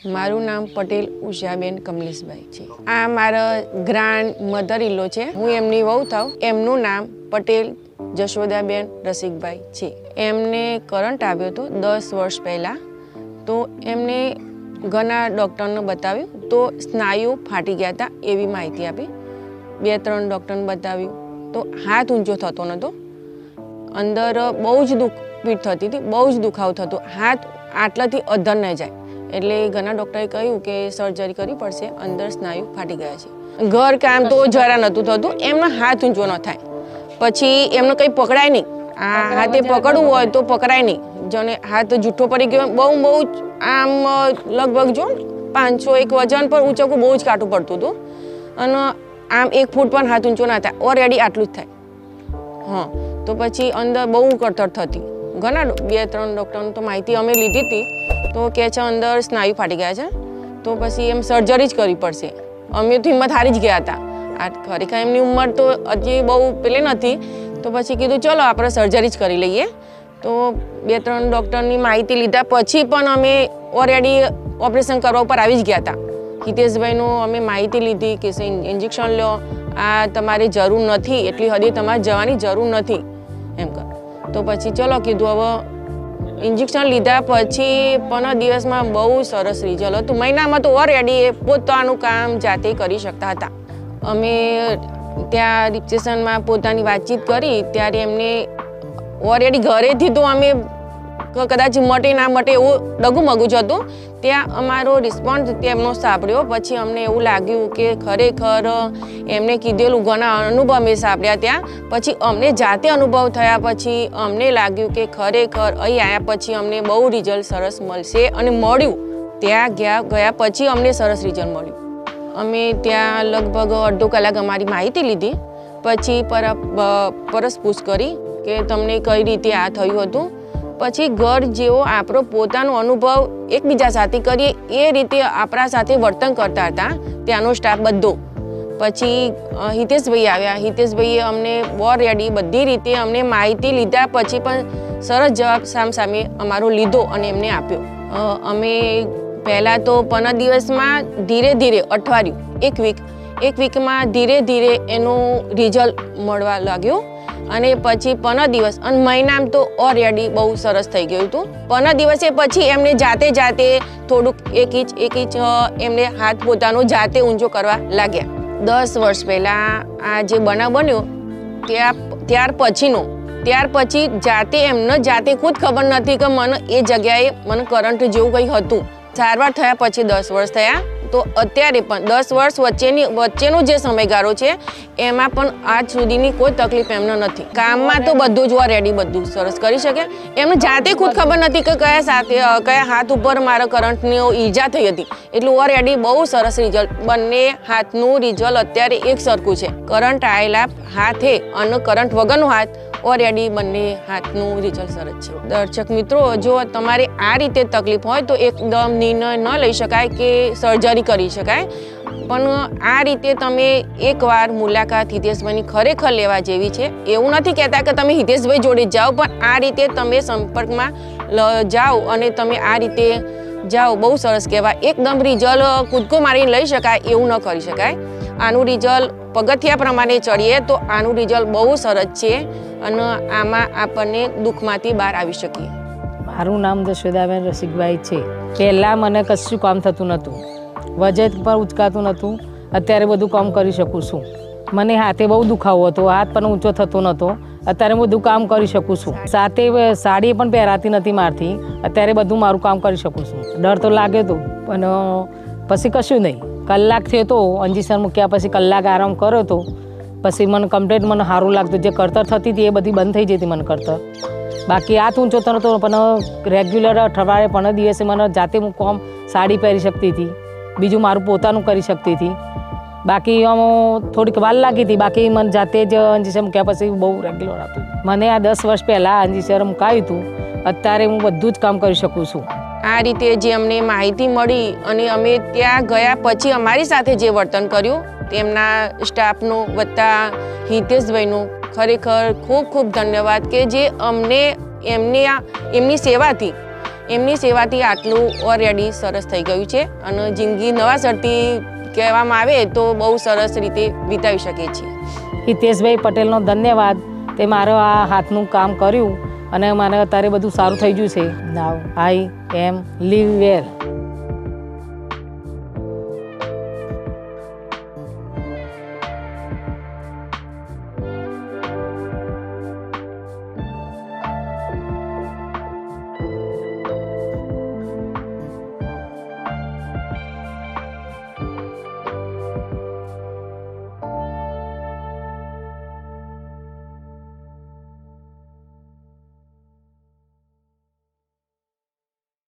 મારું નામ પટેલ ઉષાબેન કમલેશભાઈ છે। આ મારા ગ્રાન્ડ મધર ઇલો છે। હું એમની વહુ થાઉં। એમનું નામ પટેલ જશોદાબેન રસિકભાઈ છે। એમને કરંટ આવ્યો હતો 10 વર્ષ પહેલાં। તો એમને ઘણા ડૉક્ટરને બતાવ્યું તો સ્નાયુ ફાટી ગયા હતા એવી માહિતી આપી। 2-3 ડૉક્ટરને બતાવ્યું તો હાથ ઊંચો થતો નહોતો। અંદર બહુ જ પીઠ થતી હતી, બહુ જ દુખાવો થતો। હાથ આટલાથી અધર ન જાય એટલે ઘણા ડૉક્ટરે કહ્યું કે સર્જરી કરવી પડશે, અંદર સ્નાયુ ફાટી ગયા છે। ઘર કામ તો જરા નહોતું થતું, એમનો હાથ ઊંચો ન થાય। પછી એમને કંઈ પકડાય નહીં, આ હાથે પકડવું હોય તો પકડાય નહીં। જેને હાથ જૂઠો પડી ગયો બહુ આમ લગભગ જો 501 વજન પર ઊંચકવું બહુ જ કાટું પડતું હતું અને આમ 1 ફૂટ પણ હાથ ઊંચો ના થાય, ઓલરેડી આટલું જ થાય। હા, તો પછી અંદર બહુ કળતર થતી। ઘણા 2-3 ડૉક્ટરને તો માહિતી અમે લીધી હતી તો કહે છે અંદર સ્નાયુ ફાટી ગયા છે, તો પછી એમ સર્જરી જ કરવી પડશે। અમે તો હિંમત હારી જ ગયા હતા। આ ખરેખર એમની ઉંમર તો હજી બહુ પેલે નથી, તો પછી કીધું ચલો આપણે સર્જરી જ કરી લઈએ। તો 2-3 ડૉક્ટરની માહિતી લીધા પછી પણ અમે ઓલરેડી ઓપરેશન કરવા ઉપર આવી જ ગયા હતા। હિતેશભાઈનું અમે માહિતી લીધી કે ઇન્જેક્શન લો, આ તમારે જરૂર નથી, એટલી હદે તમારે જવાની જરૂર નથી એમ કર। તો પછી ચલો કીધું હવે ઇન્જેક્શન લીધા પછી 15 દિવસમાં બહુ સરસ રિઝલ્ટ હતું। મહિનામાં તો ઓલરેડી એ પોતાનું કામ જાતે કરી શકતા હતા। અમે ત્યાં રિસેપ્શનમાં પોતાની વાતચીત કરી ત્યારે એમને ઓલરેડી ઘરેથી તો અમે કદાચ મટે ના મટે એવું ડગુમગું જ હતું। ત્યાં અમારો રિસ્પોન્સ તેમનો સાંભળ્યો પછી અમને એવું લાગ્યું કે ખરેખર એમને કીધેલું ઘણા અનુભવ અમે સાંભળ્યા ત્યાં પછી અમને જાતે અનુભવ થયા પછી અમને લાગ્યું કે ખરેખર અહીં આવ્યા પછી અમને બહુ રિઝલ્ટ સરસ મળશે અને મળ્યું। ત્યાં ગયા પછી અમને સરસ રિઝલ્ટ મળ્યું। અમે ત્યાં લગભગ અડધો કલાક અમારી માહિતી લીધી, પછી પરસપૂછ કરી કે તમને કઈ રીતે આ થયું હતું। પછી ઘર જેવો આપણો પોતાનો અનુભવ એકબીજા સાથે કરીએ એ રીતે આપણા સાથે વર્તન કરતા હતા ત્યાંનો સ્ટાફ બધો। પછી હિતેશભાઈ આવ્યા। હિતેશભાઈએ અમને ઓલરેડી બધી રીતે અમને માહિતી લીધા પછી પણ સરસ જવાબ સામસામે અમારો લીધો અને એમને આપ્યો। અમે પહેલાં તો 15 દિવસમાં ધીરે ધીરે અઠવાડિયું એક વીકમાં ધીરે ધીરે એનું રિઝલ્ટ મળવા લાગ્યું અને પછી 15 દિવસ અને મહિનામાં તો ઓલરેડી બહુ સરસ થઈ ગયું હતું। 15 દિવસે પછી એમને જાતે થોડુંક એક ઇંચ એમને હાથ પોતાનો જાતે ઊંચો કરવા લાગ્યા। 10 વર્ષ પહેલાં આ જે બનાવ બન્યો ત્યાર પછી જાતે ખુદ ખબર નથી કે મને એ જગ્યાએ મને કરંટ જેવું કંઈ હતું। સારવાર થયા પછી 10 વર્ષ થયા તો અત્યારે પણ 10 વર્ષ વચ્ચેનો જે સમયગાળો છે એમાં પણ આજ સુધીની કોઈ તકલીફ એમને નથી। કામમાં તો બધું જ ઓલરેડી બધું સરસ કરી શકે। એમને જાતે ખુદ ખબર નથી કે કયા હાથ ઉપર મારા કરંટની ઈજા થઈ હતી, એટલું ઓલરેડી બહુ સરસ રિઝલ્ટ। બંને હાથનું રિઝલ્ટ અત્યારે એક સરખું છે। કરંટ આવેલા હાથે અને કરંટ વગરનો હાથ ઓલરેડી બંને હાથનું રિઝલ્ટ સરસ છે। દર્શક મિત્રો, જો તમારે આ રીતે તકલીફ હોય તો એકદમ નિર્ણય ન લઈ શકાય કે સર્જરી કરી શકાય, પણ આ રીતે તમે એકવાર મુલાકાત હિતેશભાઈની ખરેખર લેવા જેવી છે। એવું નથી કહેતા કે તમે હિતેશભાઈ જોડે જાઓ, પણ આ રીતે તમે સંપર્કમાં જાઓ અને તમે આ રીતે જાઓ બહુ સરસ કહેવાય। એકદમ રિઝલ્ટ કૂદકો મારીને લઈ શકાય એવું ન કરી શકાય। આનું રિઝલ્ટ પગથિયા પ્રમાણે ચડીએ તો આનું રિઝલ્ટ બહુ સરસ છે અને આમાં આપણને દુઃખમાંથી બહાર આવી શકીએ। મારું નામ જશોદાબેન રસિકભાઈ છે। પહેલાં મને કશું કામ થતું નહોતું, વજન પર ઉચકાતું નહોતું, અત્યારે બધું કામ કરી શકું છું। મને હાથે બહુ દુખાવો હતો, હાથ પણ ઊંચો થતો નહોતો, અત્યારે બધું કામ કરી શકું છું। સાથે સાડી પણ પહેરાતી નથી મારથી, અત્યારે બધું મારું કામ કરી શકું છું। ડર તો લાગ્યો હતો પણ પછી કશું નહીં। કલાક થયો તો ઇન્જેક્શન મૂક્યા પછી કલાક આરામ કર્યો તો પછી મને કમ્પ્લીટ મને સારું લાગતું। જે કળતર થતી હતી એ બધી બંધ થઈ જતી મને કળતર। બાકી હાથ ઊંચો થતો પણ રેગ્યુલર અઠવાડિયે 15 દિવસે મને જાતે હું કામ સાડી પહેરી શકતી હતી, બીજું મારું પોતાનું કરી શકતી હતી। બાકી થોડીક વાર લાગી હતી, બાકી મને જાતે જ ઇન્જેક્શન મૂક્યા પછી બહુ રેગ્યુલર હતું। મને આ 10 વર્ષ પહેલાં ઇન્જેક્શન મુકાયું હતું, અત્યારે હું બધું જ કામ કરી શકું છું। આ રીતે જે અમને માહિતી મળી અને અમે ત્યાં ગયા પછી અમારી સાથે જે વર્તન કર્યું તેમના સ્ટાફનું વત્તા હિતેશભાઈનું ખરેખર ખૂબ ખૂબ ધન્યવાદ કે જે અમને એમની સેવાથી એમની સેવાથી આટલું ઓલરેડી સરસ થઈ ગયું છે અને જિંદગી નવા સરથી કહેવામાં આવે તો બહુ સરસ રીતે વિતાવી શકે છે. હિતેશભાઈ પટેલનો ધન્યવાદ. તે મારો આ હાથનું કામ કર્યું અને મને અત્યારે બધું સારું થઈ ગયું છે. નાવ આઈ એમ લીવ વેર.